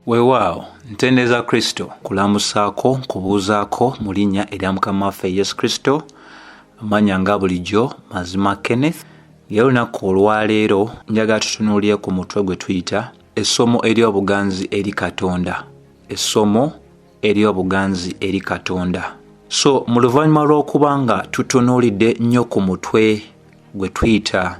Weewaawo ntendeza Kristo kulamusaako kubuuzaako mu linnya erya Mukama waffe Yesu Kristo. Amannya nga bulijjo Mazima Kenneth. Era olunaku olwaleero njagala tutunuulire ku mutwe gwe tuyita essomo ery'obuganzi eri Katonda. Essomo ery'obuganzi eri Katonda. So mu luvannyuma lw'okuba nga tutunuulidde nnyo ku mutwe gwe tuyita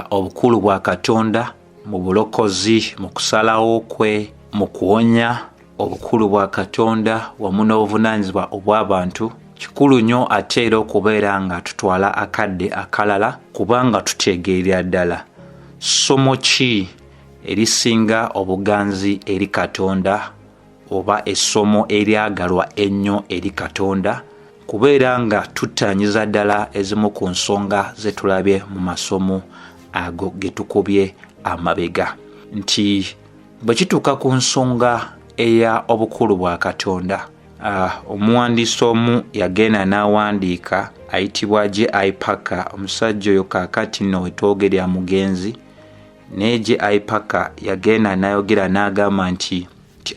obukulu bwa Katonda mu bulokozi, mu kusalawo kwe, mu kuwonya, obukulu bwa Katonda wamu n'obuvunaanyizibwa obw'abantu, kikulu nnyo ate era okubeera nga tutwala akadde akalala kubanga tutegeerera ddala ssomo ki erisinga obuganzi eri Katonda oba essomo eryagalwa ennyo eri Katonda, kubeera nga tuttaanyiza ddala ezimu ku nsonga ze tulabye mu masomo ago ge tukubye amabega. Nti bwe kituuka ku nsonga eya obukulu bwa Katonda, omuwandiisi omu yagenda n'awandiika ayitibwa J.I. Packer. Omusajja oyo kaakati nno wetwogerera mugenzi, naye J.I. Packer yagenda n'ayogera n'agamba nti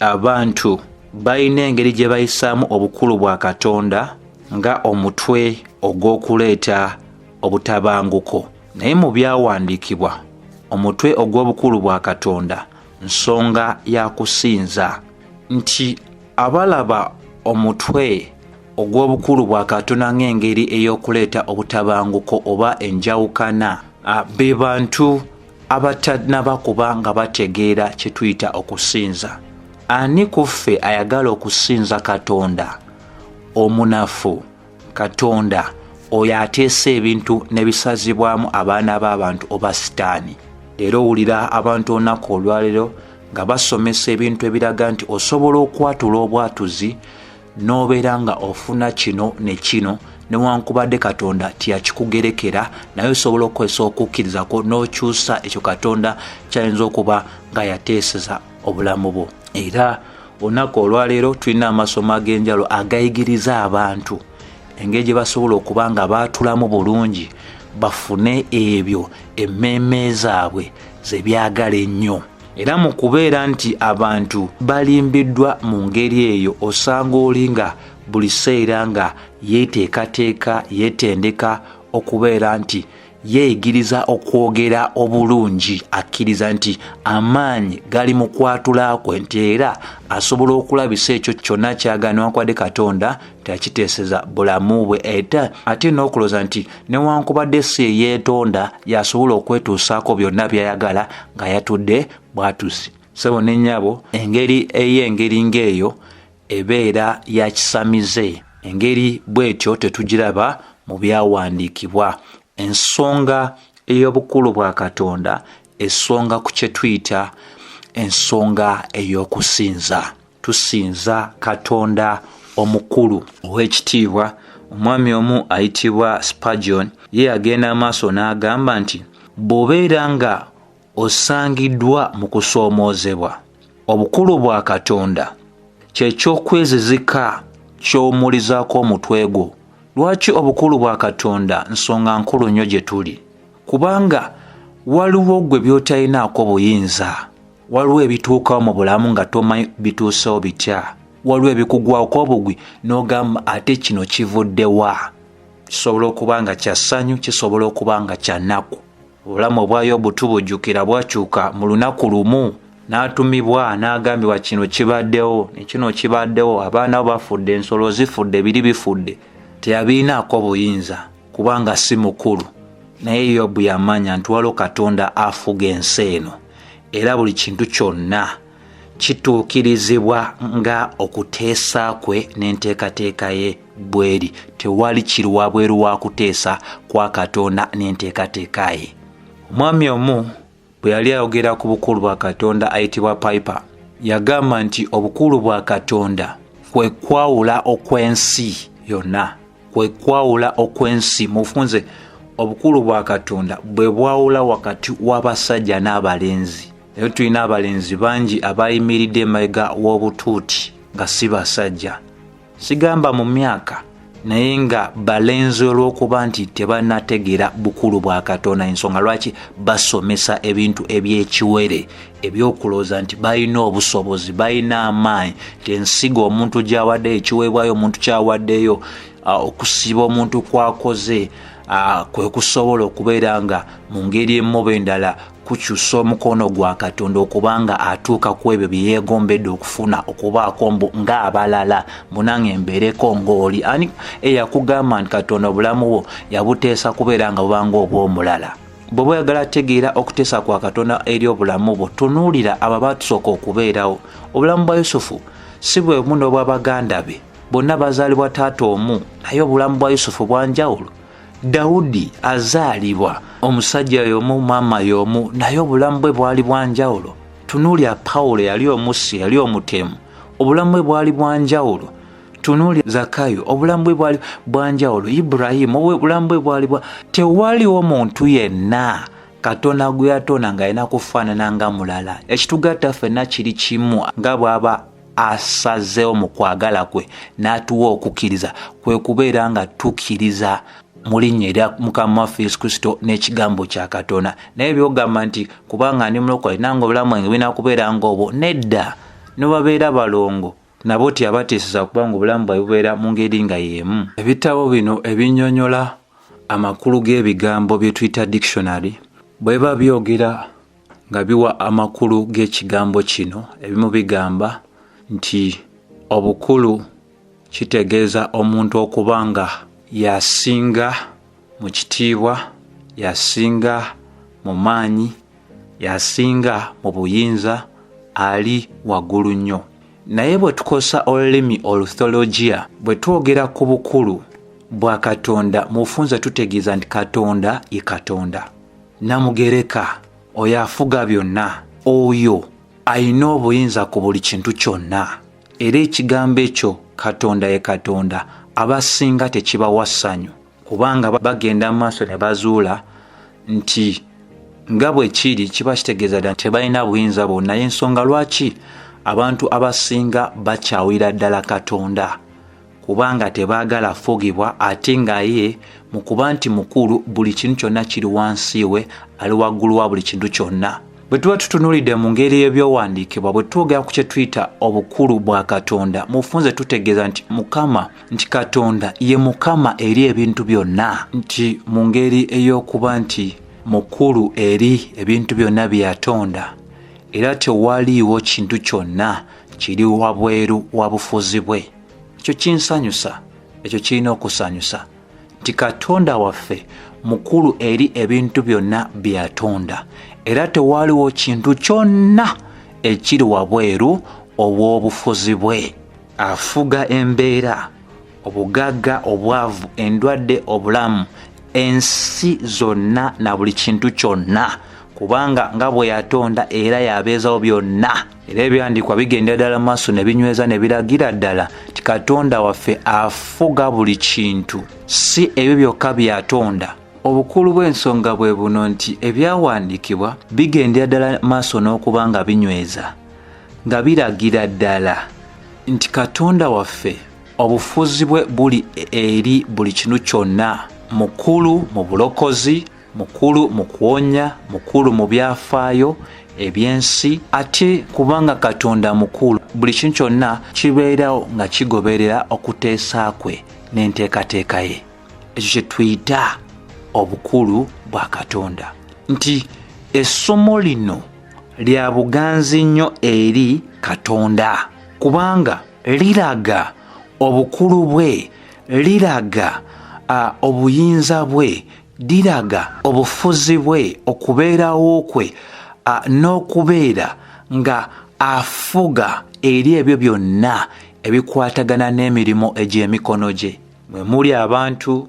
abantu balina engeri gye bayisaamu obukulu bwa Katonda nga omutwe ogw'okuleeta obutabanguko, naye mu byawandiikibwa omutwe ogw'obukulu bwa Katonda nsonga ya kusinza. Nti abalaba omutwe ogw'obukulu bwa Katonda ng'engeri ey'okuleeta obutabanguko oba enjawukana, be bantu abatannaba kuba nga bategeera kye tuyita okusinza. Ani ku ffe ayagala okusinza Katonda omunafu, Katonda oyo ateesa ebintu ne bisazibwamu abaana b'abantu oba sitaani? Leero owulira abantu olunaku olwaleero nga basomesa ebintu ebiraga nti osobola okwatula obwatuzi n'obeera nga ofuna kino ne kino, newankubadde Katonda tiyakikugerekera, naye osobola okukozesa okukkirizako n'okyusa ekyo Katonda kyayinza okuba nga yateeseza obulamu bwo. Era olunaku olwaleero tulina amasomo ag'enjalo agayigiriza abantu engeri gye basobola okuba nga baatulamu bulungi, bafune ebyo emmeeme zaabwe ze byagala ennyo. Era mu kubeera nti abantu balimbiddwa mu ngeri eyo, osanga oli nga buli sseera nga yeeteekateeka, yeetendeka okubeera nti yeeyigiriza okwogera obulungi, akkiriza nti amaanyi gali mu kwatula kwe, nti era asobola okulabisa ekyo kyonna kyagala newankubadde Katonda takiteeseza bulamu bwe, ate n'okulooza nti newankubadde si yeetonda yasobola okwetuusaako byonna by'ayagala nga yatudde bwatusi. Ssebo ne nnyabo, engeri ey'engeri ng'eyo ebeera ya kisamize. Engeri bw'etyo tetugiraba mu byawandiikibwa. Ensonga ey'obukulu bwa Katonda, ensonga ku kye tuyita ensonga ey'okusinza. Tusinza Katonda omukulu ow'ekitiibwa. Omwami omu ayitibwa Spurgeon, ye agenda amaaso n'agamba nti bw'obeera nga osangiddwa mu kusoomoozebwa, obukulu bwa Katonda ky'ekyokwezizika ky'omulizaako omutwe gwo. Lwaki obukulu bwa Katonda nsonga nkulu nnyo gye tuli? Kubanga waliwo gwe by'otalinaako buyinza, waliwo ebituukawo mu bulamu nga tomanyi bituusewo bitya, waliwo ebikugwako obugwi n'ogamba ate kino kivudde wa? Kisobola okuba nga kya ssanyu, kisobola okuba nga kya nnaku. Obulamu bwa Yobu tubujjukira bwakyuka mu lunaku lumu, n'atumibwa n'agambibwa kino kibaddewo ne kino kibaddewo, abaana bo bafudde, ensolo zifudde, biri bifudde. Teyabiinaako buyinza kubanga si mukulu, naye Yobu yamanya nti waliwo Katonda afuga ensi eno, era buli kintu kyonna kituukirizibwa nga okuteesa kwe n'enteekateeka ye bweri. Tewali kiri wabweru wa kuteesa kwa Katonda n'enteekateeka ye. Omwami omu bwe yali ayogera ku bukulu bwa Katonda ayitibwa Piper, yagamba nti obukulu bwa Katonda kwe kwawula okw'ensi yonna, kwe kwawula okw'ensi. Mufunze obukulu bwa Katonda bwe bwawula wakati w'abasajja n'abalenzi. Naye tulina abalenzi bangi abayimiridde emabega w'obutuuti nga si basajja. Sigamba mu myaka, naye nga balenzi olw'okuba nti tebanategeera bukulu bwa Katonda. Ensonga lwaki basomesa ebintu ebyekiwere ebyokulooza nti balina obusobozi, balina amaanyi, nti ensigo omuntu gy'awaddeyo, ekiweebwayo omuntu kyawaddeyo, okusiba omuntu kwakoze kwe kusobola okubeera nga mu ngeri emu endala kukyusa omukono gwa Katonda okubanga atuuka ku ebyo bye yeegombedde okufuna okubaako ng'abalala. Munange mbeereko ng'oli ani eyakugamba nti Katonda obulamu bwo yabuteesa kubeera nga bubanga obw'omulala. Bw'oba oyagala tegeera okuteesa kwa Katonda eri obulamu bwo, tunuulira abo abatusooka okubeerawo. Obulamu bwa Yusufu si bwe buno obw'abaganda be, bonna bazaalibwa taata omu, naye obulamu bwa Yusufu bwanjawulo. Dawudi azaalibwa omusajja y'omu, maama y'omu, naye obulamu bwe bwali bwanjawulo. Tunuulira Pawulo yali omussi, yali omutemu, obulamu bwe bwali bwanjawulo. Tunuulira Zakayo, obulamu bwe bwali bwanjawulo. Ibulayimu, obulamu bwe bwali tewaliwo omuntu yenna Katonda gwe yatonda ng'alina kufaanana nga mulala. Ekitugatta ffenna kiri kimu, nga bw'aba asazeewo mu kwagala kwe n'atuwa okukkiriza, kwe kubeera nga tukkiriza mu linnya erya Mukama waffe Yesu Kristo n'ekigambo kya Katonda. Naye byogamba nti kubanga ndi mulokole nange obulamu bwange bulina kubeera ng'obwo, nedda. Ne babeera balongo nabo tiyabateeseza kubanga obulamu bwabwe bubeera mu ngeri nga y'emu. Ebitabo bino ebinnyonnyola amakulu g'ebigambo bye tuyita dictionary bwe biba byogera nga biwa amakulu g'ekigambo kino, ebimu bigamba nti obukulu kitegeeza omuntu okuba nga yasinga mu kitiibwa, yasinga mu maanyi, yasinga mu buyinza, ali waggulu nnyo. Naye bwe tukosa olulimi oluthologia, bwe twogera ku bukulu bwa Katonda, mu bufunze tutegeeza nti Katonda ye Katonda. Namugereka, oyo afuga byonna, oyo ayina obuyinza ku buli kintu kyonna. Era ekigambo ekyo Katonda ye Katonda abasinga tekibawa ssanyu, kubanga bagenda mu maaso ne bazuula nti nga bwe kiri kiba kitegeeza ddala tebalina buyinza bwonna. Ensonga lwaki abantu abasinga bakyawira ddala Katonda, kubanga tebaagala fugibwa, ate nga ye mu kuba nti mukulu, buli kintu kyonna kiri wansi we, ali waggulu wa buli kintu kyonna. Bwe tuba tutunuulidde mu ngeri y'ebyowandiikibwa, bwe twogera ku kye tuyita obukulu bwa Katonda, mu bufunze tutegeeza nti Mukama, nti Katonda ye Mukama eri ebintu byonna, nti mu ngeri ey'okuba nti mukulu eri ebintu byonna bye yatonda, era tewaliiwo kintu kyonna kiri wabweru wa bufuzi bwe. Ekyo kinsanyusa, ekyo kirina okusanyusa nti Katonda waffe mukulu eri ebintu byonna bye yatonda, era tewaliwo kintu kyonna ekiri wabweru obw'obufuzi bwe. Afuga embeera, obugagga, obwavu, endwadde, obulamu, ensi zonna na buli kintu kyonna, kubanga nga bwe yatonda era yabeezawo byonna. Era ebyandikwa bigenda ddala maaso ne binyweza ne biragira ddala nti Katonda waffe afuga buli kintu, si ebyo byokka byatonda. Obukulu bw'ensonga bwe buno nti ebyawandiikibwa bigendera ddala maaso n'okuba nga binyweza, nga biragira ddala nti Katonda waffe obufuzi bwe buli eri buli kintu kyonna, mukulu mu bulokozi, mukulu mu kuwonya, mukulu mu byafaayo ebyensi. Ate kubanga Katonda mukulu, buli kintu kyonna kibeerawo nga kigoberera okuteesa kwe n'enteekateeka ye. Ekyo kye tuyita obukulu bwa Katonda. Nti essomo lino lya buganzi nnyo eri Katonda, kubanga liraga obukulu bwe, liraga obuyinza bwe, liraga obufuzi bwe, okubeerawo kwe, n'okubeera nga afuga eri ebyo byonna ebikwatagana n'emirimu egy'emikono gye. Mwe muli abantu,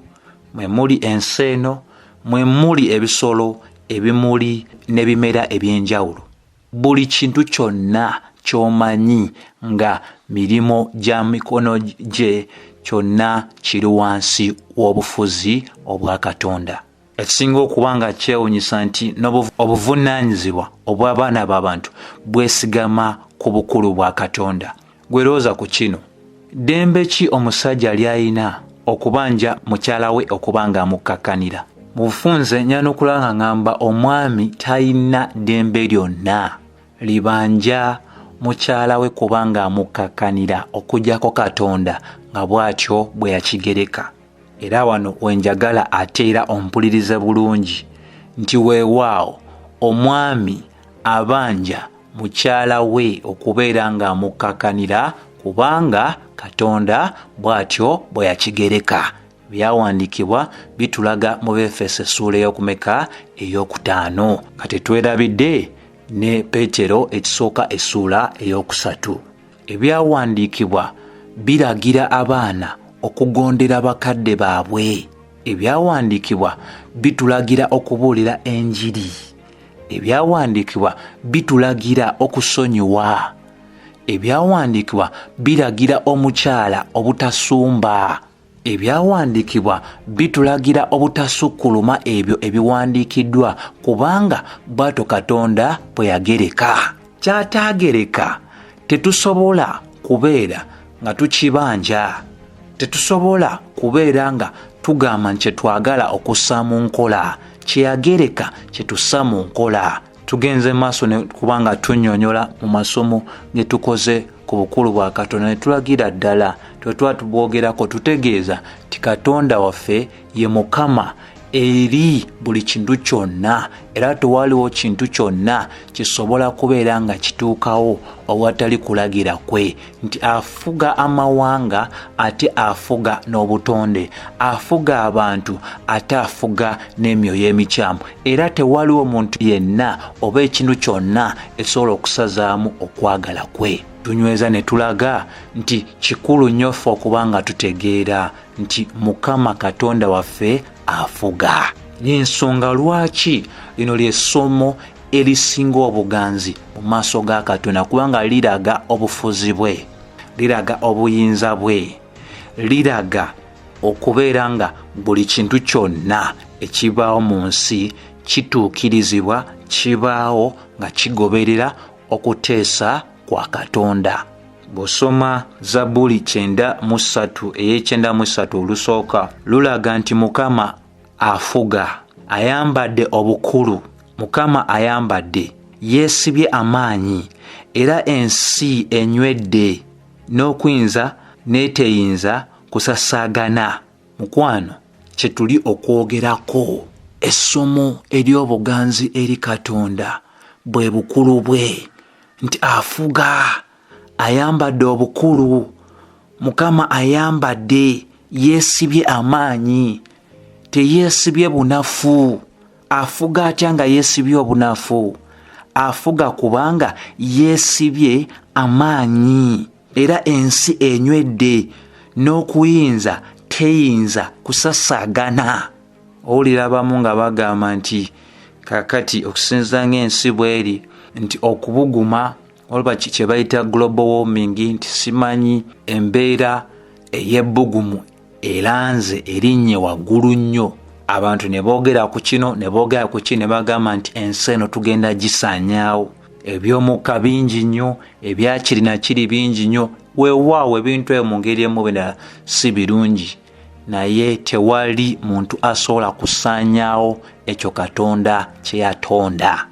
mwe muli ensi eno, mwe muli ebisolo, ebimuli n'ebimera eby'enjawulo. Buli kintu kyonna ky'omanyi nga mirimu gya mikono gye, kyonna kiri wansi w'obufuzi obwa Katonda. Ekisinga okuba nga kyewuunyisa nti obuvunaanyizibwa obw'abaana b'abantu bwesigama ku bukulu bwa Katonda. Gwe lowooza ku kino, ddembe ki omusajja ly'alina okubanja mukyala we okubanga amukkakanira. Mu bufunze nnyana okulaba ngamba omwami talina ddembe lyonna libanja mukyala we kubanga amukkakanira okujjako Katonda nga bw'atyo bwe yakigereka. Era wano wenjagala ate era ompulirize bulungi nti weewaawo omwami abanja mukyala we okubeera nga amukkakanira kubanga Katonda bw'atyo bwe yakigereka. Byawandiikibwa bitulaga mu Befeso essuula ey'okumeka ey'okutaano nga tetwerabidde ne Peetero ekisooka essuula ey'okusatu. Ebyawandiikibwa biragira abaana okugondera bakadde baabwe. Ebyawandiikibwa bitulagira okubuulira enjiri. Ebyawandiikibwa bitulagira okusonyiwa. Ebyawandiikibwa biragira omukyala obutasumba. Ebyawandiikibwa bitulagira obutasukkuluma ebyo ebiwandiikiddwa kubanga bw'atyo Katonda bwe yagereka. Ky'ataagereka tetusobola kubeera nga tukibanja. Tetusobola kubeera nga tugamba nti kyetwagala okussa mu nkola. Kye yagereka kye tussa mu nkola. Tugenze maaso ne kubanga tunnyonnyola mu masomo ge tukoze ku bukulu bwa Katonda ne tulagira ddala twetwa tubwogerako tutegeeza ti Katonda waffe ye Mukama eri buli kintu kyonna, era tewaliwo kintu kyonna kisobola kubeera nga kituukawo awatali kulagira kwe, nti afuga amawanga ate afuga n'obutonde, afuga abantu ate afuga n'emyoyo emikyamu, era tewaliwo muntu yenna oba ekintu kyonna ekisobola okusazaamu okwagala kwe. Tunyweza ne tulaga nti kikulu nnyo ffe okubanga tutegeera nti Mukama Katonda waffe afuga. Y'ensonga lwaki lino ly'essomo erisinga obuganzi mu maaso ga Katonda, kubanga liraga obufuzi bwe, liraga obuyinza bwe, liraga okubeera nga buli kintu kyonna ekibaawo mu nsi kituukirizibwa, kibaawo nga kigoberera okuteesa kwa Katonda. Bw'osoma Zabbuli 93 ey'e93 olusooka lulaga nti Mukama afuga, ayambadde obukulu, Mukama ayambadde, yeesibye amaanyi, era ensi enywedde n'okuyinza n'eteyinza kusasaagana. Mukwano, kye tuli okwogerako essomo ery'obuganzi eri Katonda bwe bukulu bwe, nti afuga, ayambadde obukulu, Mukama ayambadde, yeesibye amaanyi, teyeesibye bunafu. Afuga atya nga yeesibye obunafu? Afuga kubanga yeesibye amaanyi, era ensi enywedde n'okuyinza teyinza kusasaagana. Owulira abamu nga bagamba nti kakati okusinza ng'ensi bw'eri nti okubuguma olaba kye bayita global warming, nti simanyi embeera ey'ebbugumu eranze erinnye waggulu nnyo. Abantu ne boogera ku kino ne boogera ku kino ne bagamba nti ensi eno tugenda gisaanyaawo, eby'omukka bingi nnyo, ebyakirina kiri bingi nnyo. Weewaawo ebintu ebyo mu ngeri emu benda si birungi, naye tewali muntu asobola kusaanyaawo ekyo Katonda kye yatonda.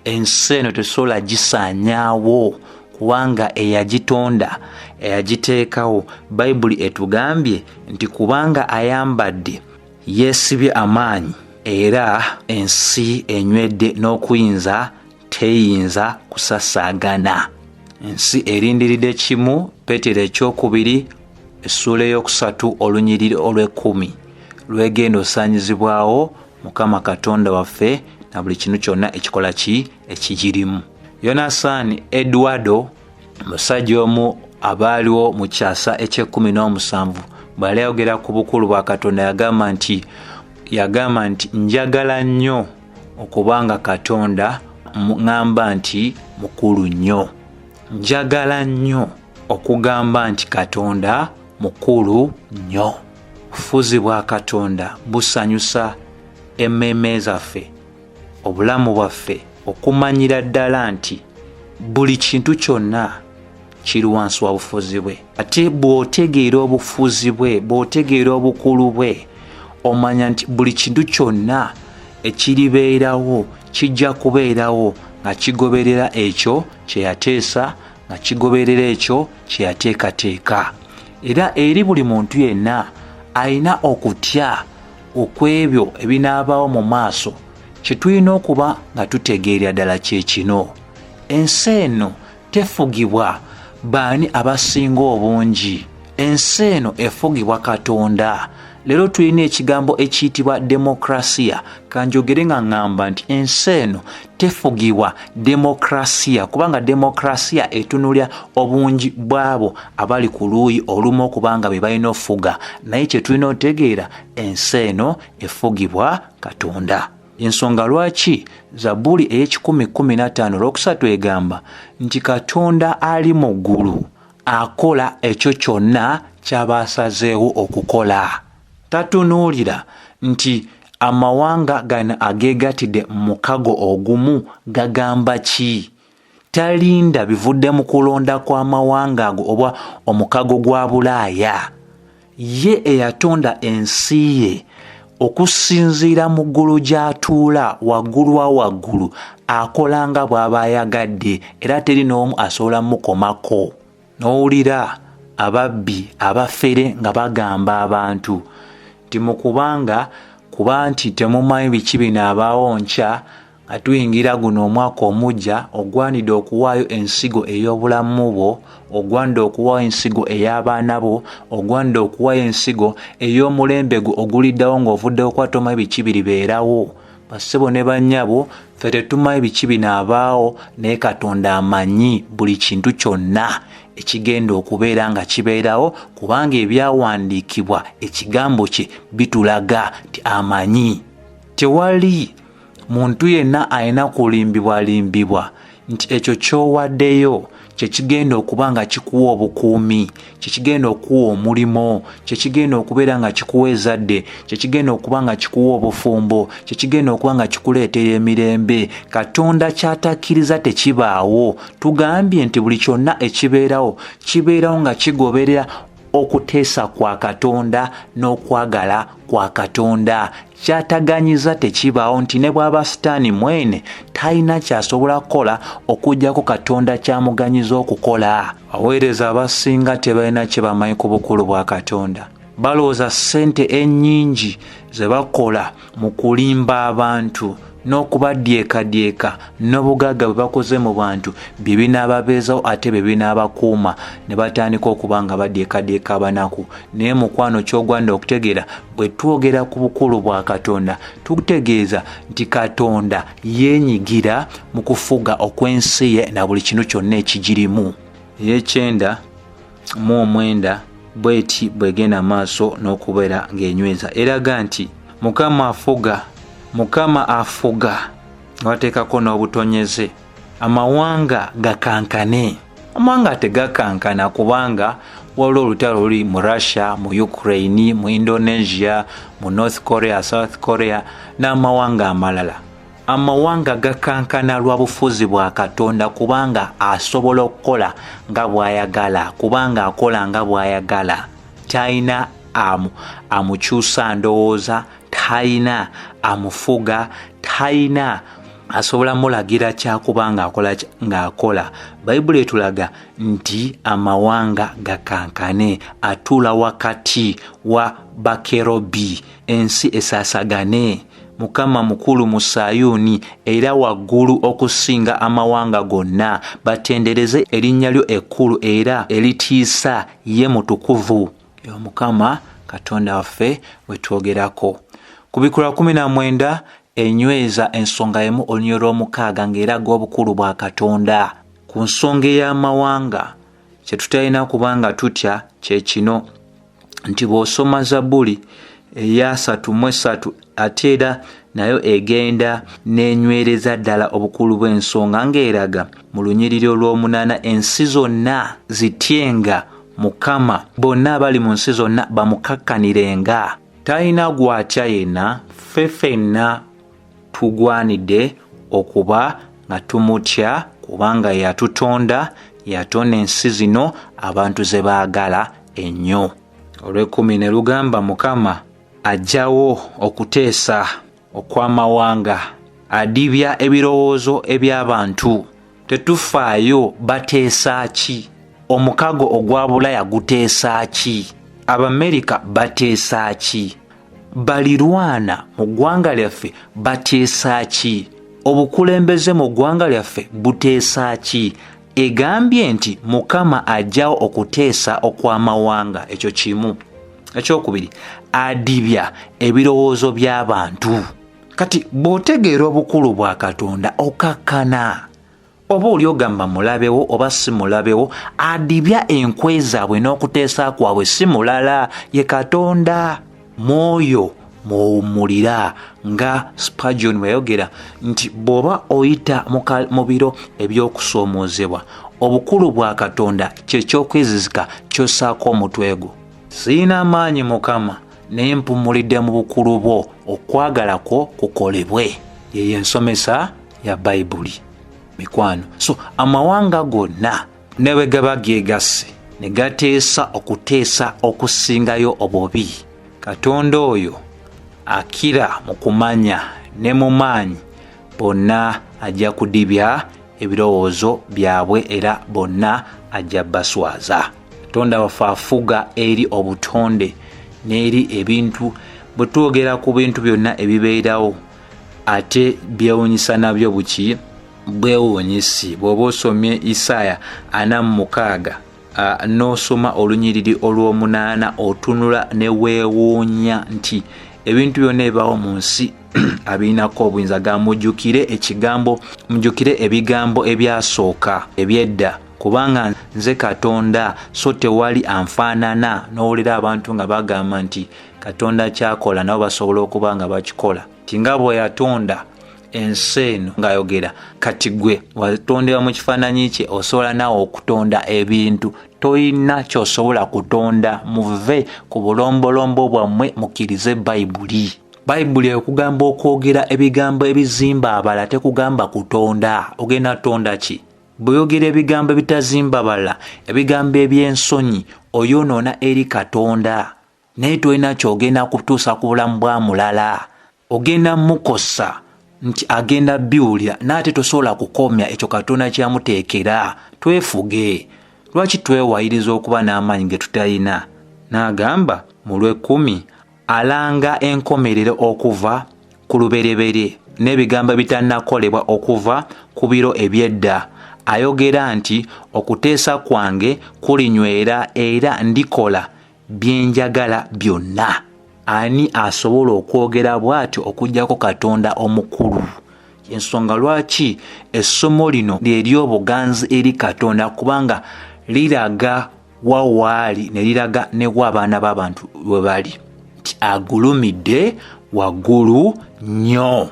Ensi eno tesobola gisaanyaawo kubanga eyagitonda, eyagiteekawo, Bayibuli etugambye nti kubanga ayambadde, yeesibye amaanyi, era ensi enywedde n'okuyinza teyinza kusasaagana. Ensi erindiridde kimu. Peetero ekyokubiri essuula ey'okusatu olunyiriri olw'ekkumi lwegenda osaanyizibwawo Mukama Katonda waffe na buli kintu kyonna ekikola ekigirimu. Yonasaani Eduardo, musajja omu abaaliwo mu kyasa eky'17 bw'ali ayogera ku bukulu bwa Katonda yagamba nti njagala nnyo okubanga Katonda ngamba nti mukulu nnyo. Njagala nnyo okugamba nti Katonda mukulu nnyo. Obufuzi bwa Katonda busanyusa emmeeme zaffe, obulamu bwaffe, okumanyira ddala nti buli kintu kyonna kiri wansi wa bufuzi bwe. Ate bw'otegeera obufuzi bwe, bw'otegeera obukulu bwe, omanya nti buli kintu kyonna ekiribeerawo kijja kubeerawo nga kigoberera ekyo kye yateesa, nga kigoberera ekyo kye yateekateeka. Era eri buli muntu yenna alina okutya okw'ebyo ebinaabaawo mu maaso, kye tulina okuba nga tutegeerera ddala kye kino. Ensi eno tefugibwa baani abasinga obungi. Ensi eno efugibwa Katonda. Leero tulina ekigambo ekiyitibwa demokrasiya. Kanjogere nga ngamba nti ensi eno tefugibwa demokrasiya, kubanga demokrasiya etunulya obungi bwabo abali ku luuyi olumu okubanga be balina ofuga. Naye kye tulina otegeera, ensi eno efugibwa Katonda. Ensonga lwaki Zabbuli ey'Ekikumi-15 egamba nti Katonda ali mu ggulu akola ekyo kyonna ky'aba asazeewo okukola. Tatunuulira nti amawanga gano ageegattidde mu mukago ogumu gagamba ki. Talinda bivudde mu kulonda kw'amawanga ago oba omukago gwa Bulaaya. Ye eyatonda ensi ye okusinziira mu ggulu gy'atuula waggulu wa waggulu, akola nga bw'aba ayagadde era teri n'omu asobola mukomako. N'owulira ababbi abafere nga bagamba abantu nti kuba nti temumanyi biki binaabaawo nkya nga tuyingira guno omwaka omujja, ogwanidde okuwaayo ensigo ey'obulamu bwo, ogwanidde okuwaayo ensigo ey'abaana bo, ogwanidde okuwaayo ensigo ey'omulembe gwo oguliddawo ng'ovuddewo kuba tomanyi biki biribeerawo. Bassebo ne bannyabo, ffe tetumanyi biki binaabaawo, naye Katonda amanyi buli kintu kyonna ekigenda okubeera nga kibeerawo, kubanga ebyawandiikibwa ekigambo kye bitulaga nti amanyi. Tewali muntu yenna alina kulimbibwalimbibwa nti ekyo ky'owaddeyo kye kigenda okuba nga kikuwa obukuumi, kye kigenda okuwa omulimo, kye kigenda okubeera nga kikuwa ezzadde, kye kigenda okuba nga kikuwa obufumbo, kye kigenda okuba nga kikuleetera emirembe. Katonda ky'atakkiriza tekibaawo. Tugambye nti buli kyonna ekibeerawo kibeerawo nga kigoberera okuteesa kwa Katonda n'okwagala kwa Katonda. Kyataganyiza tekibaawo nti ne bw'aba Sitaani mwene talina kyasobola kukola okuggyako Katonda kyamuganyiza okukola. Aweereza abasinga tebalina kye bamanyi ku bukulu bwa Katonda. Balowooza ssente ennyingi ze bakola mu kulimba abantu n'okubaddyekadyeka n'obugagga bwe bakoze mu bantu bye binaababeezawo ate bye binaabakuuma, ne batandika okuba nga badyekadyeka abanaku. Naye mukwano ky'ogwanira okutegeera, bwe twogera ku bukulu bwa Katonda tutegeeza nti Katonda yeenyigira mu kufuga okw'ensi ye na buli kintu kyonna ekigirimu. Ey'Ekenda-9 bweti bwegenda maaso n'okubeera ng'enyweza eraga nti Mukama afuga wateekako n'obutonyeze. Amawanga gakankane. Amawanga tegakankana kubanga waliwo olutalo luli mu Russia, mu Ukraine, mu Indonesia, mu North Korea, South Korea n'amawanga amalala. Amawanga gakankana lwa bufuzi bwa Katonda kubanga asobola okukola nga bw'ayagala, kubanga akola nga bw'ayagala. Talina amukyusa ndowooza, talina amufuga, talina asobola mulagira kyakubanga ng'akola. Bayibuli etulaga nti amawanga gakankane, atuula wakati wa bakerobi, ensi esaasagane. Mukama mukulu mu Sayuuni era waggulu okusinga amawanga gonna. Batendereze erinnya lyo ekkulu era eritiisa, ye mutukuvu. Yo Mukama Katonda waffe we twogerako. Ku Bikula 19 enyweza ensonga emu olunyiro lw'omukaaga ng'eraga obukulu bwa Katonda. Ku nsonga ey'amawanga kye tutalina kubanga tutya kye kino nti bw'osoma Zabbuli eya 3:3 ate era nayo egenda n'enywereza ddala obukulu bw'ensonga ng'eraga mu lunyiriri olw'omunaana, ensi zonna zityenga Mukama, bonna abali mu nsi zonna bamukakkanirenga. Talina gwatya yenna, ffe ffenna tugwanidde okuba nga tumutya kubanga yatutonda, yatonda ensi zino abantu ze baagala ennyo. Olw'ekkumi ne lugamba Mukama ajjawo okuteesa okw'amawanga, adibya ebirowoozo eby'abantu. Tetufaayo bateesa ki? Omukago ogwa Bulaya guteesa ki? Abamerika bateesa ki? Balirwana mu ggwanga lyaffe bateesa ki? Obukulembeze mu ggwanga lyaffe buteesa ki? Egambye nti Mukama ajjawo okuteesa okw'amawanga. Ekyo kimu. Ekyokubiri, adibya ebirowoozo by'abantu. Kati bw'otegeera obukulu bwa Katonda okakkana. Oba oli ogamba mulabewo oba si mulabewo, adibya enkwe zaabwe n'okuteesa kwabwe si mulala, ye Katonda. Mwoyo mw'owummulira nga Spurgeon bwe yayogera nti bw'oba oyita mu biro eby'okusoomoozebwa, obukulu bwa Katonda kye ky'okwezizika ky'ossaako omutwe gwo. Sirina maanyi Mukama, naye mpummulidde mu bukulu bwo, okwagala kwo kukolebwe. Ye ensomesa ya Bayibuli. Mikwano, so amawanga gonna ne bwe gaba geegasse ne gateesa okuteesa okusingayo obubi, Katonda oyo akira mu kumanya ne mu maanyi, bonna ajja kudibya ebirowoozo byabwe era bonna ajja baswaza. Katonda waffe afuga eri obutonde n'eri ebintu. Bwe twogera ku bintu byonna ebibeerawo ate byewuunyisa nabyo buki bwewuunyisi. Bw'oba osomye Isaaya 46 n'osoma olunyiriri olw'omunaana otunula ne weewuunya nti ebintu byonna ebibaawo mu nsi abiinako obuyinza gamujjukire ebigambo ebyasooka ebyedda, kubanga nze Katonda so tewali anfaanana. N'owulira abantu nga bagamba nti Katonda kyakola nabo basobola okuba nga bakikola. Tinga bwe yatonda ensi eno ng'ayogera, kati gwe watondera mu kifaananyi kye, osobola naawe okutonda ebintu. Toyina ky'osobola kutonda. Muve ku bulombolombo bwammwe, mukkirize Bayibuli. Bayibuli ekugamba okwogera ebigambo ebizimba abalala, tekugamba kutonda. Ogenda tonda ki? Bw'oyogera ebigambo ebitazimba balala, ebigambo eby'ensonyi, oyonoona eri Katonda. Naye tolina ky'ogenda kutuusa ku bulamu bwa mulala. Ogenda mukosa nti agenda biwulira, n'ate tosobola kukomya ekyo Katonda kyamuteekera. Twefuge. Lwaki twewayiriza okuba n'amaanyi ge tutalina? N'agamba mu Lw'ekkumi, alanga enkomerero okuva ku lubereberye n'ebigambo bitannakolebwa okuva ku biro ebyedda. Ayogera nti okuteesa kwange kulinywera era ndikola bye njagala byonna. Ani asobola okwogera bw'atyo okuggyako Katonda omukulu? Ensonga lwaki essomo lino ly'eryobuganzi eri Katonda, kubanga liraga wawaali ne liraga ne w'abaana b'abantu we bali, nti agulumidde waggulu nnyo.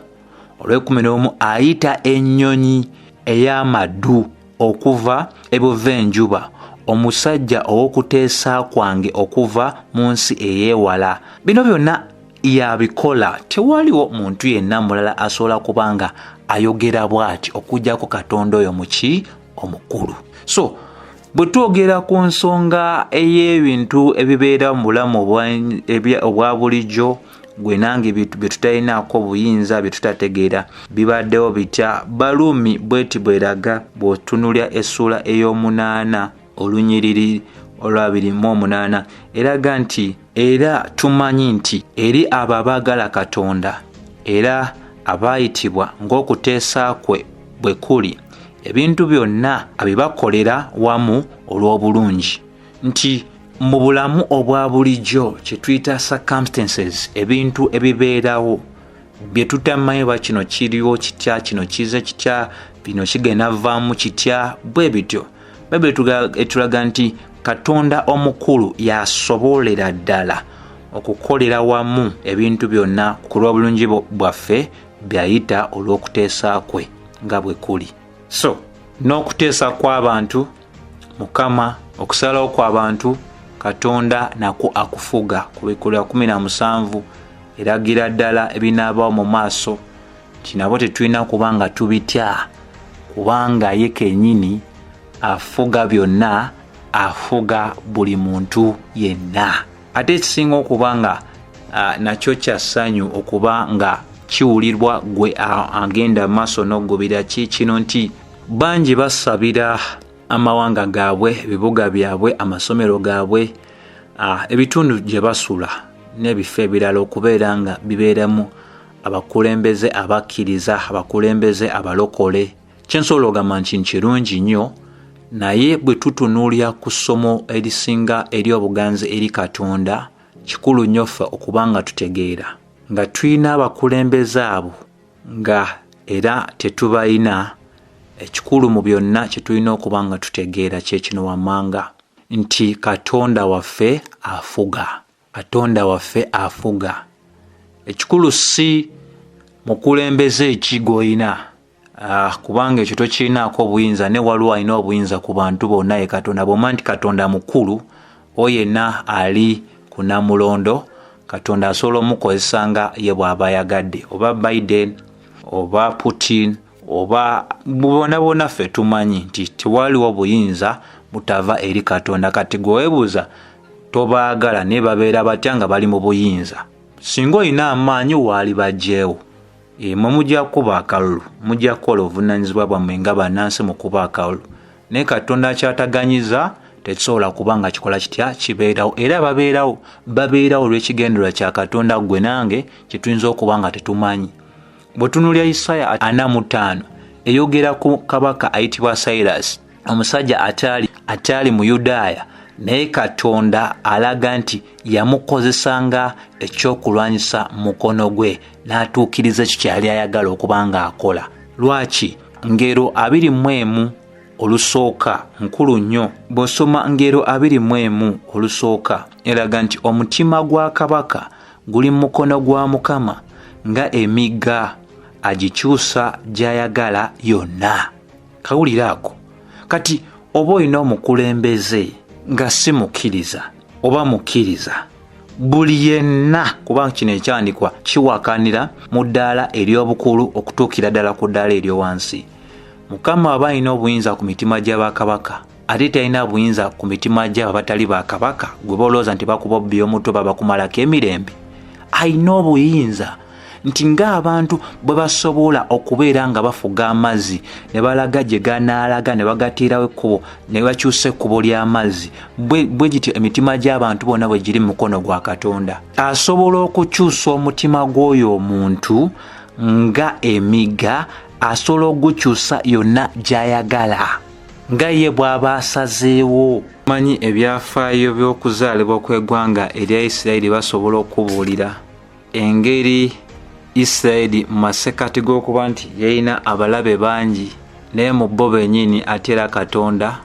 Olw'ekumi ayita ennyonyi ey'amaddu okuva ebuva enjuba, omusajja ow'okuteesa kwange okuva mu nsi ey'ewala. Bino byonna yabikola. Tewaliwo muntu yenna mulala asobola kubanga ayogera bw'ati okuggyako Katonda oyo muki omukulu. So bwe twogera ku nsonga ey'ebintu ebibeera mu bulamu obwa bulijjo, gwe nange bye tutalinaako buyinza, bye tutategeera bibaddewo bitya. Balumi bweti bweraga bw'otunulya essula ey'omunaana olunyiriri olw'28 eraga nti era tumanyi nti eri abo abaagala Katonda era abaayitibwa ng'okuteesa kwe bwe kuli, ebintu byonna abibakolera wamu olw'obulungi. Nti mu bulamu obwa bulijjo kye tuyita circumstances, ebintu ebibeerawo bye tutamanyi ba kino kiriwo kitya, kino kize kitya, bino kigenda vaamu kitya, bwe bityo Bayibuli etulaga nti Katonda omukulu yasobolera ddala okukolera wamu ebintu byonna ku lw'obulungi bwaffe byayita olw'okuteesa kwe nga bwe kuli. So n'okuteesa kw'abantu Mukama, okusalawo kw'abantu Katonda nako akufuga. Ku Bikulu 17 eragira ddala ebinaabaawo mu maaso nti nabo tetulina kubanga tubitya, kubanga ye kennyini afuga byonna, afuga buli muntu yenna. Ate ekisinga okubanga nakyo kya ssanyu okuba nga kiwulirwa gwe agenda maaso n'oggubira kino nti bangi basabira amawanga gaabwe, ebibuga byabwe, amasomero gaabwe, ebitundu gye basula n'ebifo ebirala okubeera nga bibeeramu abakulembeze abakkiriza, abakulembeze abalokole. Kyensobola ogamba nti kirungi nnyo, naye bwe tutunuulira ku ssomo erisinga eri obuganzi eri Katonda, kikulu nnyo ffe okuba nga tutegeera nga tulina abakulembeze abo nga era tetubalina. Ekikulu mu byonna kye tulina okuba nga tutegeera kye kino wammanga nti Katonda waffe afuga. Katonda waffe afuga. Ekikulu si mukulembeze ki gw'olina, kubanga ekyo tokirinaako obuyinza, ne waliwo alina obuyinza ku bantu bonna ye Katonda. Bw'omanya nti Katonda mukulu, oyo yenna ali ku Namulondo, Katonda asobola omukozesa nga ye bw'aba ayagadde, oba Biden oba Putin oba bonna bonna ffe tumanyi nti tewaliwo buyinza butava eri Katonda. Kati gwe weebuuza tobaagala ne babeera batya nga bali mu buyinza? Singa olina amaanyi waali bajjeewo, mwe mujja kuba akalulu, mujja kukola obuvunaanyizibwa bwammwe nga bannansi mu kuba akalulu. Naye Katonda kyataganyiza tekisobola kuba nga kikola kitya, kibeerawo. Era babeerawo olw'ekigendererwa kya Katonda gwe nange kye tuyinza okuba nga tetumanyi. Bwe tunuulira Isaaya 45 eyogera ku kabaka ayitibwa Cyrus, omusajja ataali mu Yudaaya, naye Katonda alaga nti yamukozesanga ekyokulwanyisa mukono gwe n'atuukiriza ekyo kyali ayagala okuba nga akola. Lwaki? Ngero 21 olusooka nkulu nnyo. Bw'osoma ngero 21 olusooka eraga nti omutima gwa kabaka guli mu mukono gwa Mukama nga emigga, agikyusa gy'ayagala yonna. Kawulira ako. Kati oba olina omukulembeze nga si mukkiriza oba mukkiriza, buli yenna, kubanga kino ekyandikwa kiwakanira mu ddaala ery'obukulu okutuukira ddala ku ddaala ery'owansi. Mukama aba alina obuyinza ku mitima gy'abakabaka, ate talina buyinza ku mitima gy'abo abatali bakabaka. Gwe balowooza nti bakuba obbi omutwe babakumalako emirembe. Alina obuyinza nti ng'abantu bwe basobola okubeera nga bafuga amazzi ne balaga gye ganaalaga ne bagatiirawo ekkubo ne bakyusa ekkubo ly'amazzi, bwe gityo emitima gy'abantu bonna bwe giri mu mukono gwa Katonda. Asobola okukyusa omutima gw'oyo omuntu nga emigga, asobola okugukyusa yonna gy'ayagala nga ye bw'aba asazeewo. Manyi ebyafaayo by'okuzaalibwa kw'eggwanga erya Isirayiri basobola okubuulira engeri Isirayiri mu masekati g'okuba nti yalina abalabe bangi, naye mu bo bennyini ate era Katonda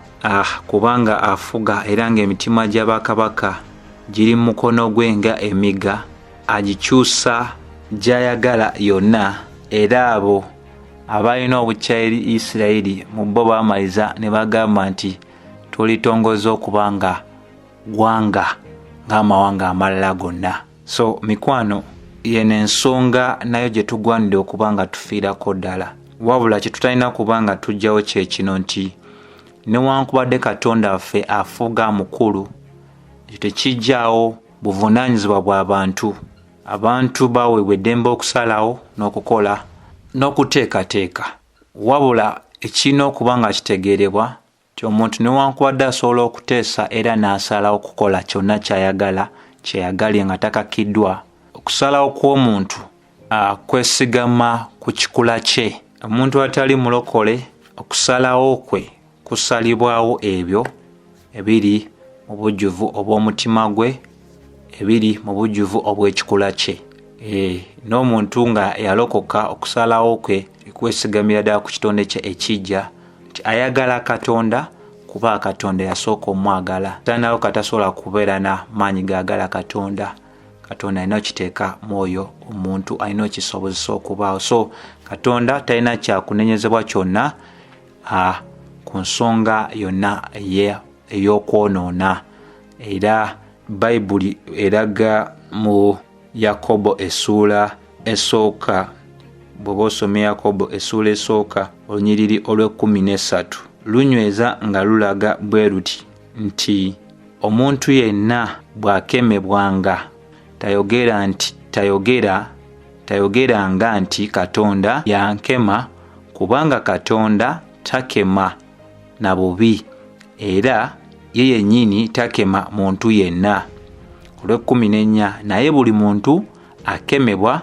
kubanga afuga era ng'emitima gy'abakabaka giri mu mukono gwe nga emigga, agikyusa gy'ayagala yonna. Era abo abalina obukya eri Isirayiri mu bo baamaliza ne bagamba nti tulitongoza okuba nga gwanga ng'amawanga amalala gonna. So mikwano, yene ensonga nayo gye tugwanidde okuba nga tufiirako ddala. Wabula kye tutalina kuba nga tujjawo kye kino nti newankubadde Katonda waffe afuga mukulu, tekijjaawo buvunaanyizibwa bw'abantu. Abantu baweebwa eddembe okusalawo n'okukola n'okuteekateeka. Wabula ekirina okuba nga kitegeerebwa nti omuntu newankubadde asobola okuteesa era n'asalawo okukola kyonna ky'ayagala, kyeyagalye nga takakkiddwa, okusalawo kw'omuntu kwesigama ku kikula kye. Omuntu atali mulokole, okusalawo kwe kusalibwawo ebyo ebiri mu bujjuvu obw'omutima gwe, ebiri mu bujjuvu obw'ekikula kye. N'omuntu nga yalokoka, okusalawo kwe kwesigamira ddala ku kitonde kye ekijja nti ayagala Katonda kuba Katonda yasooka omwagala. Tanawo katasobola kubeera na maanyi gaagala Katonda. Katonda alina okiteeka mwoyo omuntu, alina okisobozesa okubaawo. So Katonda talina kyakunenyezebwa kyonna ku nsonga yonna ey'okwonoona. Era Bayibuli eraga mu Yakobo essuula esooka, bw'oba osomye Yakobo essuula esooka olunyiriri olw'13 lunyweza nga lulaga bwe luti nti omuntu yenna bw'akemebwanga tayogeranga nti Katonda yankema, kubanga Katonda takema na bubi, era ye yennyini takema muntu yenna. Olw'ekumi naye buli muntu akemebwa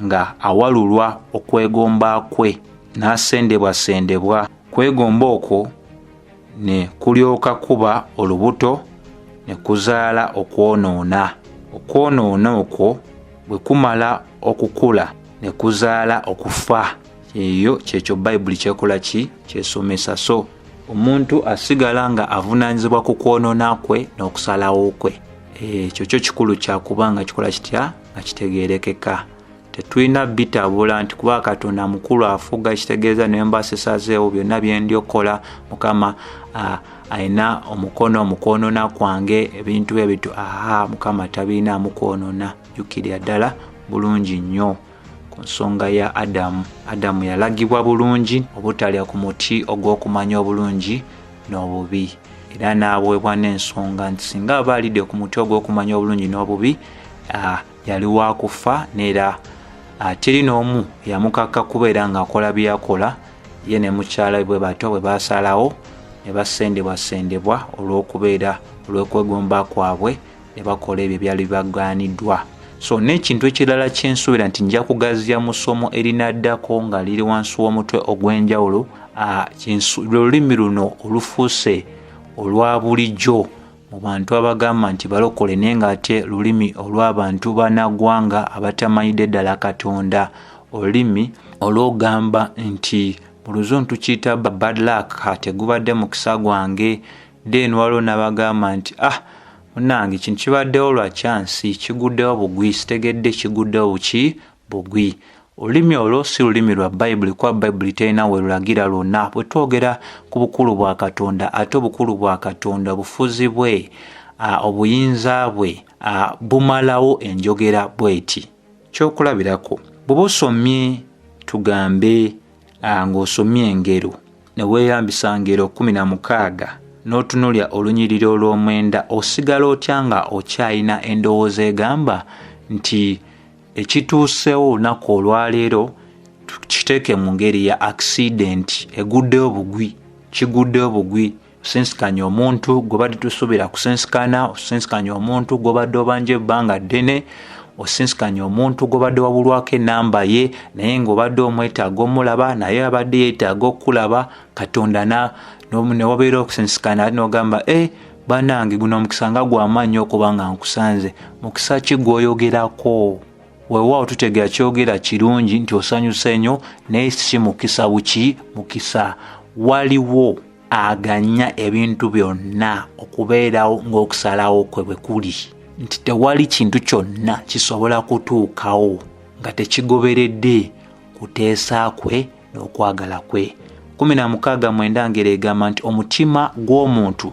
nga awalulwa okwegomba kwe n'asendebwasendebwa. Kwegomba okwo ne kulyoka kuba olubuto ne kuzaala okwonoona. Okwonoona okwo bwe kumala okukula ne kuzaala okufa. Eyo kyekyo Bayibuli kyekola ki kyesomesa. So omuntu asigala nga avunaanyizibwa ku kwonoona kwe n'okusalawo kwe. Ekyo kyo kikulu kyakubanga kikola kitya nga kitegeerekeka. Tetulina bitabula nti kuba Katonda mukulu afuga, kitegeeza ne mbasesazeewo byonna bye ndyokola Mukama ayina omukono mu kwonoona kwange, ebintu ebyo Mukama tabiina mu kwonoona. Jjukira ddala bulungi nnyo ku nsonga ya Adamu yalagibwa bulungi obutalya ku muti ogw'okumanya obulungi n'obubi, era n'aweebwa n'ensonga nti singa aba alidde ku muti ogw'okumanya obulungi n'obubi yali wa kufa, n'era teri n'omu yamukaka kubeera ng'akola byakola. Ye ne mukyala bwe bato bwe basalawo ne basendebwasendebwa olw'okwegomba kwabwe ne bakola ebyo byali bagaaniddwa. So n'ekintu ekirala kyensuubira nti nja kugaziya mu ssomo erinaddako nga liri wansi w'omutwe ogw'enjawulo, lulimi luno olufuuse olwa bulijjo mu bantu abagamba nti balokole, naye ng'ate lulimi olw'abantu bannaggwanga abatamanyidde ddala Katonda. Olulimi olw'ogamba nti mu Luzungu tukiyita bad luck, tegubadde mukisa gwange. Then waliwo n'abagamba nti munnange kintu kibaddewo lwa chansi, kiguddewo bugwi, sitegedde kiguddewo bugwi. Olulimi olwo si lulimi lwa Bayibuli, kuba Bayibuli terina we lulagira lwonna. Bwe twogera ku bukulu bwa Katonda, ate obukulu bwa Katonda, obufuzi bwe, obuyinza bwe bumalawo enjogera bweti. Kyokulabirako, bw'oba osomye tugambe ng'osomye engero ne weeyambisa ngero 16 n'otunulya olunyiriri olw'omwenda, osigala otya nga okyayina endowooza egamba nti ekituusewo olunaku olwaleero tukiteeke mu ngeri ya accident, eguddewo bugwi, kiguddewo bugwi. Osensikanya omuntu gw'obadde tusuubira kusensikana, osensikanya omuntu gw'obadde obanja ebbanga ddene, osensikanya omuntu gw'obadde wabulwako ennamba ye, naye ng'obadde omwetaaga omulaba, naye abadde yeetaaga okulaba. Katonda ne wabeera okusensikana n'ogamba bannange guno omukisa nga gw'amaanyi okuba nga nkusanze. Mukisa ki gw'oyogerako? Weewaawo tutegeera kyogera kirungi nti osanyuse nnyo, naye si mukisa buki? Mukisa waliwo aganya ebintu byonna okubeerawo ng'okusalawo kwe bwe kuli, nti tewali kintu kyonna kisobola kutuukawo nga tekigoberedde kuteesa kwe n'okwagala kwe. 16 ngero egamba nti omutima gw'omuntu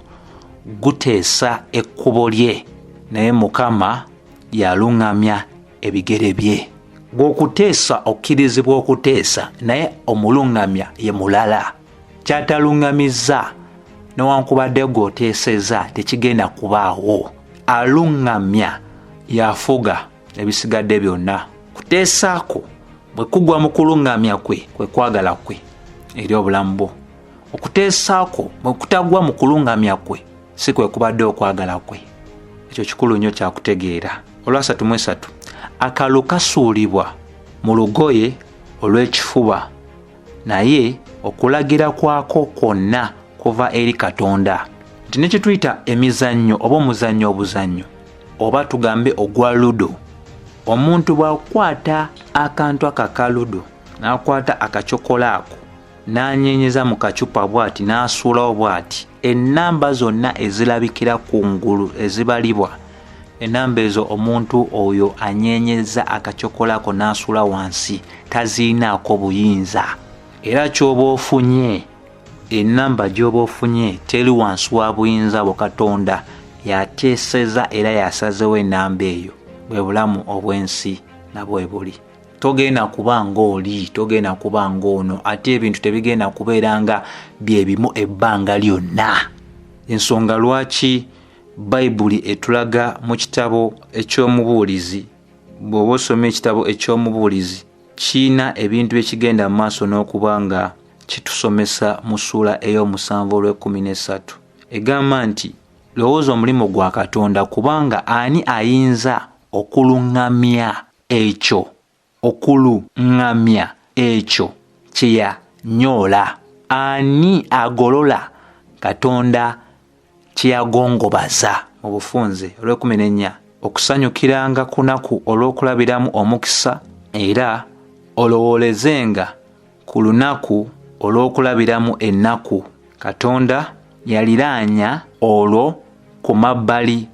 guteesa ekkubo lye, naye Mukama yaluŋŋamya ebigere bye. Gw'okuteesa okkirizibwa okuteesa, naye omuluŋŋamya ye mulala. Kyataluŋŋamizza newankubadde gw'oteeseza tekigenda kubaawo. Aluŋŋamya yafuga ebisigadde byonna. Kuteesaako bwe kugwa mu kuluŋŋamya kwe kwagala kwe eri obulamu bwo. Okuteesaako bwe kutagwa mu kuluŋŋamya kwe si kwe kubadde okwagala kwe. Ekyo kikulu nnyo kyakutegeera. Olwasatu, akalu kasuulibwa mu lugoye olw'ekifuba, naye okulagira kwako kwonna kuva eri Katonda. Nti ne kituyita emizannyo oba obuzannyo oba tugambe ogwa ludo, omuntu bw'akwata akantu akakaludo n'akwata akacokolaako n'anyenyeza mu kacupa bw'ati n'asuulawo bw'ati, ennamba zonna ezirabikira ku ngulu ezibalibwa, ennamba ezo omuntu oyo anyenyeza akacokolaako n'asuula wansi, taziinaako buyinza. Era ky'oba ofunye, ennamba gy'oba ofunye teri wansi wa buyinza bwo. Katonda yateeseza era yasazewo ennamba eyo. Bwe bulamu obw'ensi nabwe buli. togenda kubanga oli, togenda kubanga ono, ate ebintu tebigenda kubeera nga byebimu ebbanga lyonna. Ensonga lwaki Bayibuli etulaga mu kitabo eky'omubuulizi, bw'oba osoma ekitabo eky'omubuulizi kiina ebintu byekigenda mu maaso n'okuba nga kitusomesa mu ssuula ey'omusanvu/13. Egamba nti lowooza omulimu gwa Katonda, kubanga ani ayinza okuluŋŋamya ekyo kye yanyoola? Ani agolola Katonda kye yagongobaza? Mu Bufunze 14. Okusanyukiranga kunaku olw'okulabiramu omukisa, era olowoolezenga ku lunaku olw'okulabiramu ennaku. Katonda yaliraanya olwo ku mabbali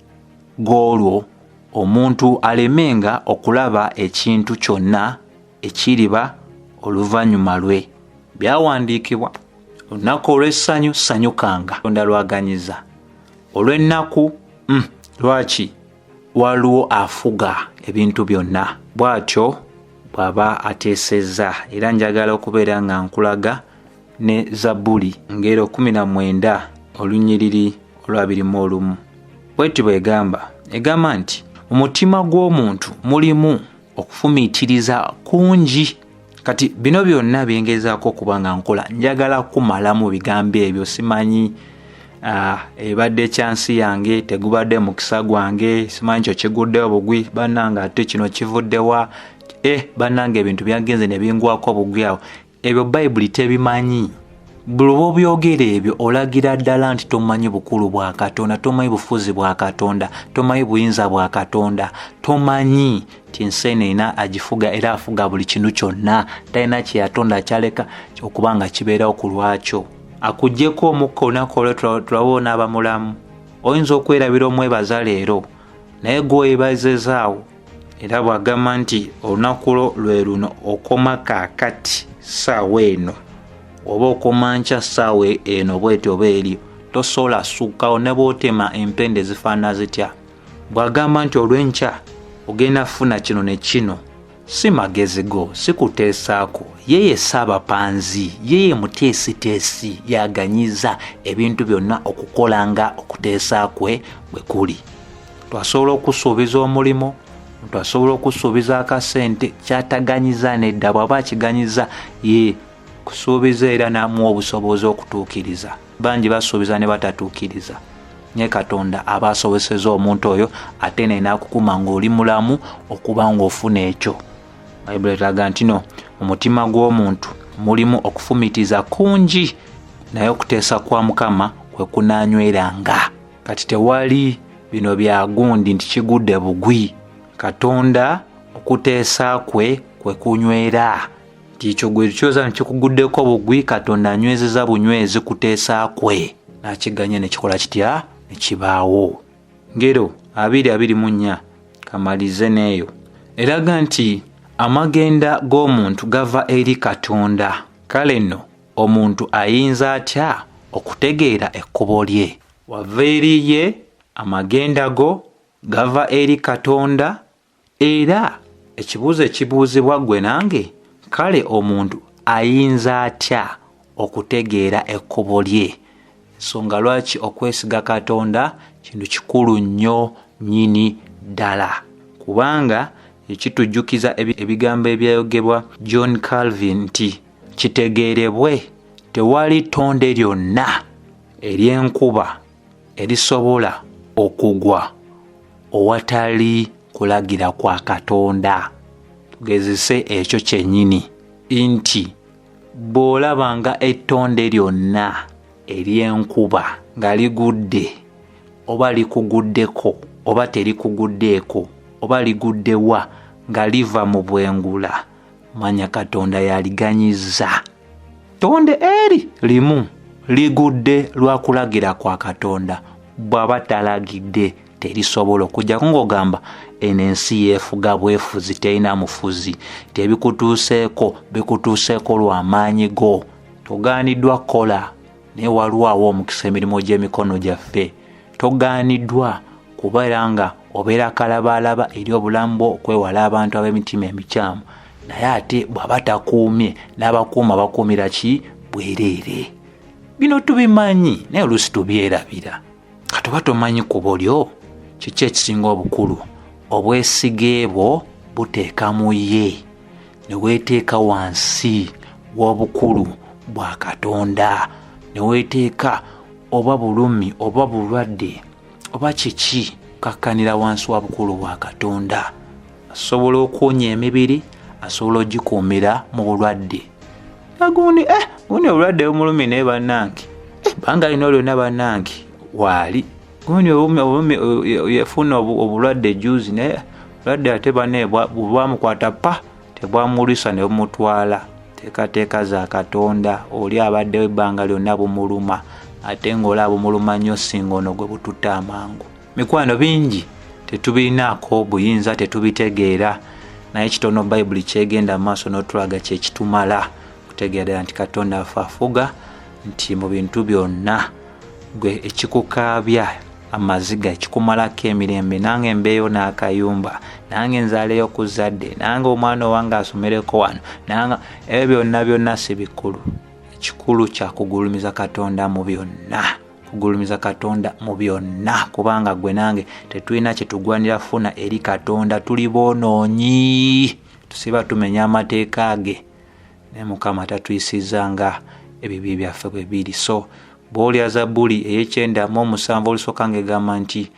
g'olwo omuntu alemenga okulaba ekintu kyonna ekiriba oluvannyuma lwe. Byawandiikibwa, olunaku olw'essanyu sanyukanga, Katonda lwaganyiza. Olw'ennaku lwaki? Waliwo afuga ebintu byonna. Bw'atyo bw'aba ateesezza. Era njagala okubeera nga nkulaga ne Zabbuli ngero 19 olunnyiriri olwa21. Bw'eti bw'egamba nti mu mutima gw'omuntu mulimu okufumiitiriza kungi. Kati bino byonna byengezaako okuba nga nkola, njagala kumalamu bigambo ebyo. Simanyi ebadde kyansi yange, tegubadde mukisa gwange, simanyi kyo kiguddewo bugwi, bannanga ate kino kivuddewa, bannanga ebintu byagenze ne bingwako bugwi awo. Ebyo Bayibuli tebimanyi. Bw'oba byogera ebyo olagira ddala nti tomanyi bukulu bwa Katonda, tomanyi bufuzi bwa Katonda, tomanyi buyinza bwa Katonda, tomanyi ti enseenene agifuga era afuga buli kintu kyonna, talina kye yatonda kyaleka okubanga kibeerawo ku lwakyo. Akuggyeko omukka olunaku olwo tulabona abamulamu. Oyinza okwerabira omwebaza leero, naye gw'oyebazezaawo. Era bw'agamba nti olunaku lwe luno okoma kaakati ssaawa eno, oba okoma nkya ssaawa eno bw'etyo oba eryo, tosobola sukkawo ne bw'otema empende zifaanana zitya. Bw'agamba nti olw'enkya ogenda kufuna kino ne kino, si magezi go, si kuteesaako. Yeye Ssaabapanzi, yeye muteesiteesi, yaganyiza ebintu byonna okukola nga okuteesa kwe bwe kuli. Twasobola okusuubiza omulimo, twasobola okusuubiza akasente, kyataganyiza nedda. Bw'aba akiganyiza ye kusuubiza era n'amuwa obusobozi okutuukiriza. Bangi basuubiza ne batatuukiriza, naye Katonda aba asobosezza omuntu oyo ate naye n'akukuma ng'oli mulamu okuba ng'ofuna ekyo. Bayibuli eraga nti no mu mutima gw'omuntu mulimu okufumitiza kungi, naye okuteesa kwa Mukama kwe kunaanyweranga. Kati tewali bino bya gundi nti kigudde bugwi. Katonda okuteesa kwe kunywera. Tikyo gwe kyoza nkikuguddeko bugwi, Katonda anywezeza bunywezi kuteesa kwe. Nakiganya ne kikola kitya? Ne kibaawo. Ngero 2:24 kamalize neeyo. Eraga nti amagenda g'omuntu gava eri Katonda. Kale nno omuntu ayinza atya okutegeera ekkubo lye? Wava eri ye, amagenda go gava eri Katonda. Era ekibuuzo ekibuuzibwa gwe nange, kale omuntu ayinza atya okutegeera ekkubo lye? Ensonga lwaki okwesiga Katonda kintu kikulu nnyo nnyini ddala, kubanga ekitujjukiza ebigambo ebyayogebwa John Calvin nti kitegeerebwe tewali ttonde lyonna ery'enkuba erisobola okugwa owatali kulagira kwa Katonda. Tugezese ekyo kyennyini nti bw'olabanga ettonde lyonna ery'enkuba nga ligudde oba likuguddeko oba terikuguddeeko oba liguddewa nga liva mu bwengula, manya Katonda yaliganyiza. Tonde eri limu ligudde lwa kulagira kwa Katonda. Bw'aba talagidde terisobola okujjako ng'ogamba eno ensi yeefuga bwefuzi, terina mufuzi, tebikutuuseeko bikutuuseeko lw'amaanyi go. Togaaniddwa kola naye walwawo omukisa emirimu gy'emikono gyaffe. Togaaniddwa kubeera nga obeera kalabaalaba eri obulamu bwo, okwewala abantu ab'emitima emikyamu, naye ate bw'aba takuumye n'abakuuma bakuumira ki bwereere. Bino tubimanyi naye oluusi tubyerabira. Katuba tomanyi ku bulyo kiki ekisinga obukulu, obwesige bwo buteeka mu ye ne weeteeka wansi w'obukulu bwa Katonda, ne weeteeka oba bulumi oba bulwadde oba kiki kakkanira wansi wa bukulu bwa Katonda. Asobola okuwonya emibiri, asobola ogikuumira mu bulwadde. Gundi obulwadde bumulumi naye bannange banga alina olyonna bannange waali gundi yafuna obulwadde juzi naye obulwadde ate banne bwamukwata tebwamulisa ne bumutwala. Teekateeka za Katonda, oli abaddewo ebbanga lyonna bumuluma ate ng'olaba bumuluma nnyo singa ono gwe bututta amangu. Mikwano bingi tetubirinaako buyinza, tetubitegeera, naye kitono Bayibuli kyegenda mu maaso n'otulaga kye kitumala kutegeera nti Katonda afuga nti mu bintu byonna gwe ekikukaabya amaziga ekikumalako emirembe, nange mbeeyo n'akayumba, nange nzaaleyo ku zadde, nange omwana owange asomereko wano, nange ebyo byonna si bikulu. Ekikulu kya kugulumiza Katonda mu byonna, kugulumiza Katonda mu byonna, kubanga gwe nange tetulina kye tugwanira funa eri Katonda, tuli boonoonyi, tusiba tumenya amateeka ge, naye Mukama tatuyisizanga ebibi byaffe bwe biri. So bw'olya Zabbuli ey'E9:7 olusooka ng'egamba nti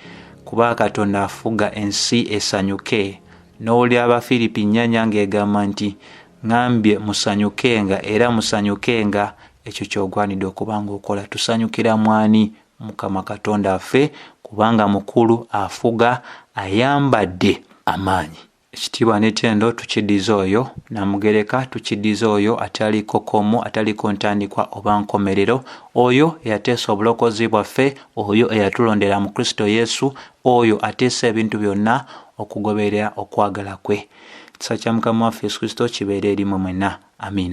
kuba Katonda afuga ensi esanyuke, n'olya Abafiripi 4 ng'egamba nti ngambye musanyukenga era musanyukenga, ekyo ky'ogwanidde okuba ng'okola. Tusanyukira mwani? Mukama Katonda affe, kubanga mukulu, afuga, ayambadde amaanyi. Ekitiibwa n'ettendo tukiddiza oyo Namugereka, tukiddiza oyo ataliko komo, ataliko ntandikwa oba nkomerero, oyo eyateesa obulokozi bwaffe, oyo eyatulondera mu Kristo Yesu, oyo ateesa ebintu byonna okugoberera okwagala kwe. Ekisa kya Mukama waffe Yesu Kristo kibeere eri mmwe mwenna. Amiina.